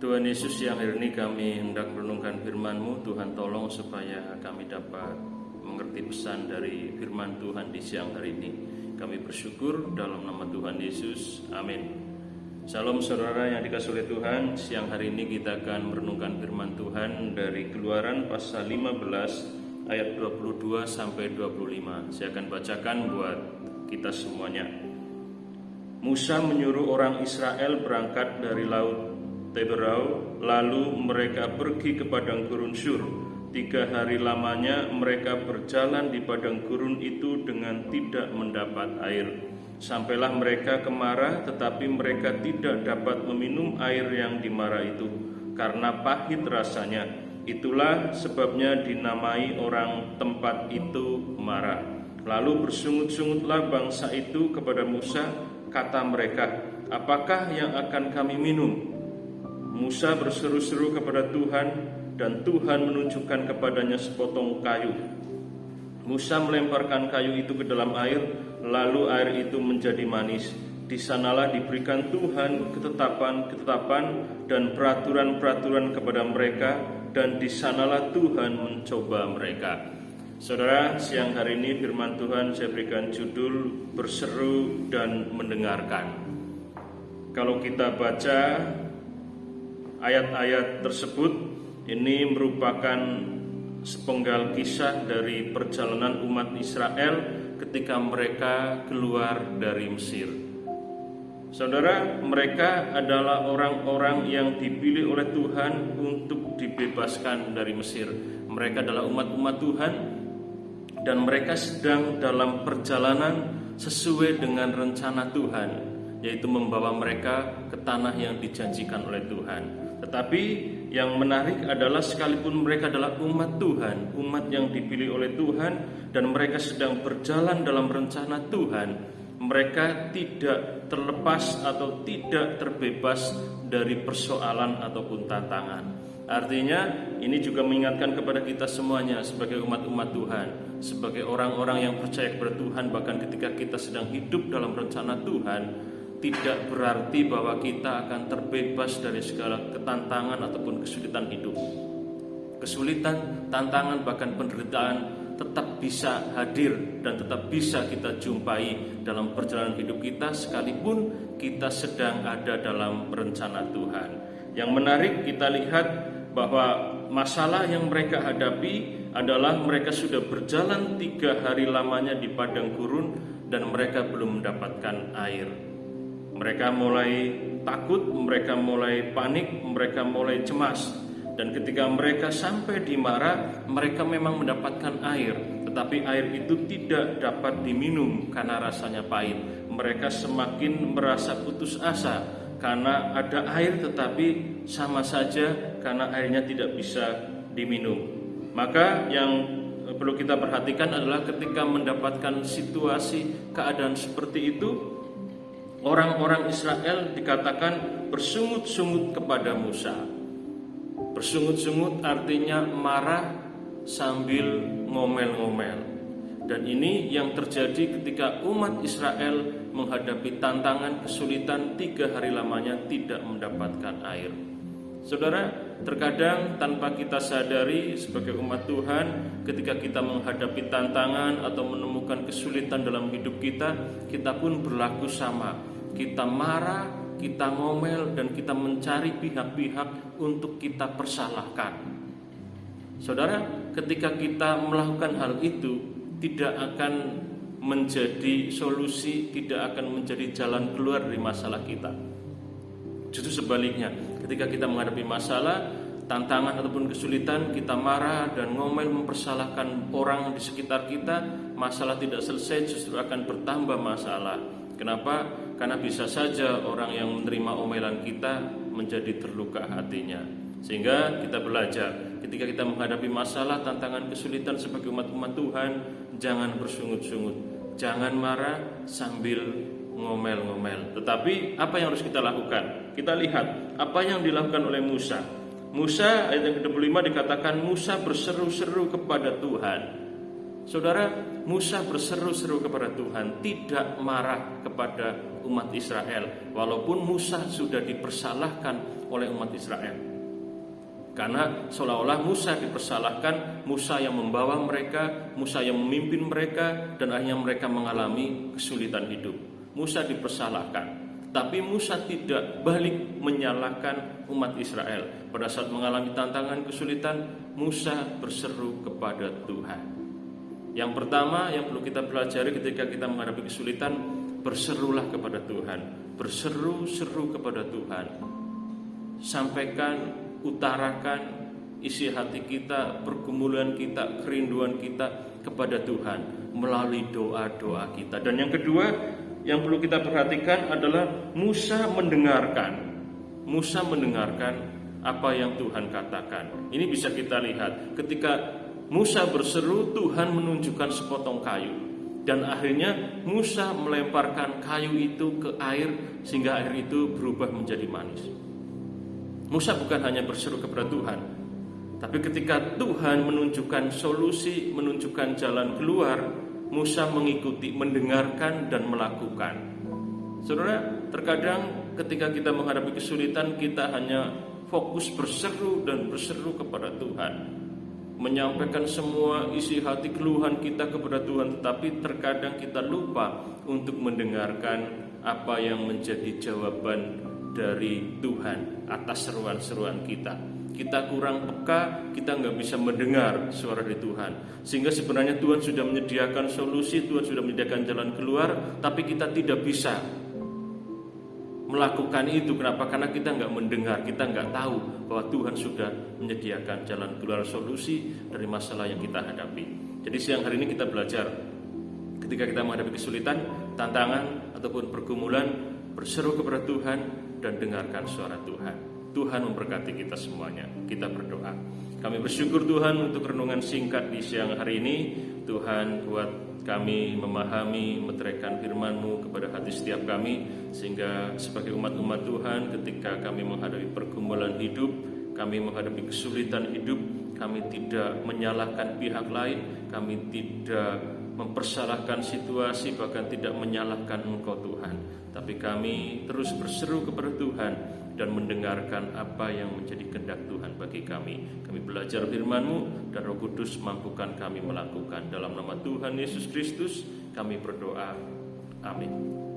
Tuhan Yesus, yang hari ini kami hendak merenungkan firman-Mu. Tuhan, tolong supaya kami dapat mengerti pesan dari firman Tuhan di siang hari ini. Kami bersyukur dalam nama Tuhan Yesus. Amin. Salam saudara yang dikasihi oleh Tuhan. Siang hari ini kita akan merenungkan firman Tuhan dari Keluaran pasal 15 ayat 22 sampai 25. Saya akan bacakan buat kita semuanya. Musa menyuruh orang Israel berangkat dari laut Teberau, lalu mereka pergi ke padang gurun Sur. 3 hari lamanya mereka berjalan di padang gurun itu dengan tidak mendapat air. Sampailah mereka ke Mara, tetapi mereka tidak dapat meminum air yang di Mara itu, karena pahit rasanya. Itulah sebabnya dinamai orang tempat itu Mara. Lalu bersungut-sungutlah bangsa itu kepada Musa, kata mereka, "Apakah yang akan kami minum?" Musa berseru-seru kepada Tuhan, dan Tuhan menunjukkan kepadanya sepotong kayu. Musa melemparkan kayu itu ke dalam air, lalu air itu menjadi manis. Di sanalah diberikan Tuhan ketetapan-ketetapan dan peraturan-peraturan kepada mereka, dan di sanalah Tuhan mencoba mereka. Saudara, siang hari ini firman Tuhan saya berikan judul berseru dan mendengarkan. Kalau kita baca ayat-ayat tersebut, ini merupakan sepenggal kisah dari perjalanan umat Israel ketika mereka keluar dari Mesir. Saudara, mereka adalah orang-orang yang dipilih oleh Tuhan untuk dibebaskan dari Mesir. Mereka adalah umat-umat Tuhan, dan mereka sedang dalam perjalanan sesuai dengan rencana Tuhan, yaitu membawa mereka ke tanah yang dijanjikan oleh Tuhan. Tetapi yang menarik adalah sekalipun mereka adalah umat Tuhan, umat yang dipilih oleh Tuhan, dan mereka sedang berjalan dalam rencana Tuhan, mereka tidak terlepas atau tidak terbebas dari persoalan ataupun tantangan. Artinya ini juga mengingatkan kepada kita semuanya sebagai umat-umat Tuhan, sebagai orang-orang yang percaya kepada Tuhan, bahkan ketika kita sedang hidup dalam rencana Tuhan, tidak berarti bahwa kita akan terbebas dari segala ketantangan ataupun kesulitan hidup. Kesulitan, tantangan, bahkan penderitaan tetap bisa hadir dan tetap bisa kita jumpai dalam perjalanan hidup kita, sekalipun kita sedang ada dalam rencana Tuhan. Yang menarik kita lihat bahwa masalah yang mereka hadapi adalah mereka sudah berjalan 3 hari lamanya di padang gurun dan mereka belum mendapatkan air. Mereka mulai takut, mereka mulai panik, mereka mulai cemas. Dan ketika mereka sampai di Mara, mereka memang mendapatkan air, tetapi air itu tidak dapat diminum karena rasanya pahit. Mereka semakin merasa putus asa karena ada air, tetapi sama saja karena airnya tidak bisa diminum. Maka yang perlu kita perhatikan adalah ketika mendapatkan situasi keadaan seperti itu, orang-orang Israel dikatakan bersungut-sungut kepada Musa. Bersungut-sungut artinya marah sambil ngomel-ngomel. Dan ini yang terjadi ketika umat Israel menghadapi tantangan kesulitan 3 hari lamanya tidak mendapatkan air. Saudara, terkadang tanpa kita sadari sebagai umat Tuhan, ketika kita menghadapi tantangan atau menemukan kesulitan dalam hidup kita pun berlaku sama. Kita marah, kita ngomel, dan kita mencari pihak-pihak untuk kita persalahkan. Saudara, ketika kita melakukan hal itu, tidak akan menjadi solusi, tidak akan menjadi jalan keluar dari masalah kita. Justru sebaliknya, ketika kita menghadapi masalah, tantangan ataupun kesulitan, kita marah dan ngomel mempersalahkan orang di sekitar kita, masalah tidak selesai, justru akan bertambah masalah. Kenapa? Karena bisa saja orang yang menerima omelan kita menjadi terluka hatinya. Sehingga kita belajar, ketika kita menghadapi masalah, tantangan, kesulitan sebagai umat-umat Tuhan, jangan bersungut-sungut, jangan marah sambil ngomel-ngomel. Tetapi apa yang harus kita lakukan? Kita lihat apa yang dilakukan oleh Musa. Musa, ayat yang ke-25 dikatakan Musa berseru-seru kepada Tuhan. Saudara, Musa berseru-seru kepada Tuhan, tidak marah kepada umat Israel, walaupun Musa sudah dipersalahkan oleh umat Israel. Karena seolah-olah Musa dipersalahkan, Musa yang membawa mereka, Musa yang memimpin mereka, dan akhirnya mereka mengalami kesulitan hidup. Musa dipersalahkan, tapi Musa tidak balik menyalahkan umat Israel. Pada saat mengalami tantangan kesulitan, Musa berseru kepada Tuhan. Yang pertama yang perlu kita pelajari ketika kita menghadapi kesulitan, berserulah kepada Tuhan. Berseru-seru kepada Tuhan. Sampaikan, utarakan isi hati kita, pergumulan kita, kerinduan kita kepada Tuhan melalui doa-doa kita. Dan yang kedua yang perlu kita perhatikan adalah Musa mendengarkan. Musa mendengarkan apa yang Tuhan katakan. Ini bisa kita lihat ketika Musa berseru, Tuhan menunjukkan sepotong kayu. Dan akhirnya Musa melemparkan kayu itu ke air, sehingga air itu berubah menjadi manis. Musa bukan hanya berseru kepada Tuhan, tapi ketika Tuhan menunjukkan solusi, menunjukkan jalan keluar, Musa mengikuti, mendengarkan dan melakukan. Saudara, terkadang ketika kita menghadapi kesulitan, kita hanya fokus berseru dan berseru kepada Tuhan, menyampaikan semua isi hati keluhan kita kepada Tuhan, tetapi terkadang kita lupa untuk mendengarkan apa yang menjadi jawaban dari Tuhan atas seruan-seruan kita. Kita kurang peka, kita nggak bisa mendengar suara dari Tuhan. Sehingga sebenarnya Tuhan sudah menyediakan solusi, Tuhan sudah menyediakan jalan keluar, tapi kita tidak bisa melakukan itu. Kenapa? Karena kita nggak mendengar, kita nggak tahu bahwa Tuhan sudah menyediakan jalan keluar, solusi dari masalah yang kita hadapi. Jadi siang hari ini kita belajar, ketika kita menghadapi kesulitan, tantangan ataupun pergumulan, berseru kepada Tuhan dan dengarkan suara Tuhan. Tuhan memberkati kita semuanya. Kita berdoa. Kami bersyukur Tuhan untuk renungan singkat di siang hari ini. Tuhan, buat kami memahami, meteraikan firman-Mu kepada hati setiap kami, sehingga sebagai umat-umat Tuhan, ketika kami menghadapi pergumulan hidup, kami menghadapi kesulitan hidup, kami tidak menyalahkan pihak lain, kami tidak mempersalahkan situasi, bahkan tidak menyalahkan Engkau Tuhan, tapi kami terus berseru kepada Tuhan dan mendengarkan apa yang menjadi kehendak Tuhan bagi kami. Kami belajar firman-Mu dan Roh Kudus mampukan kami melakukan. Dalam nama Tuhan Yesus Kristus kami berdoa. Amin.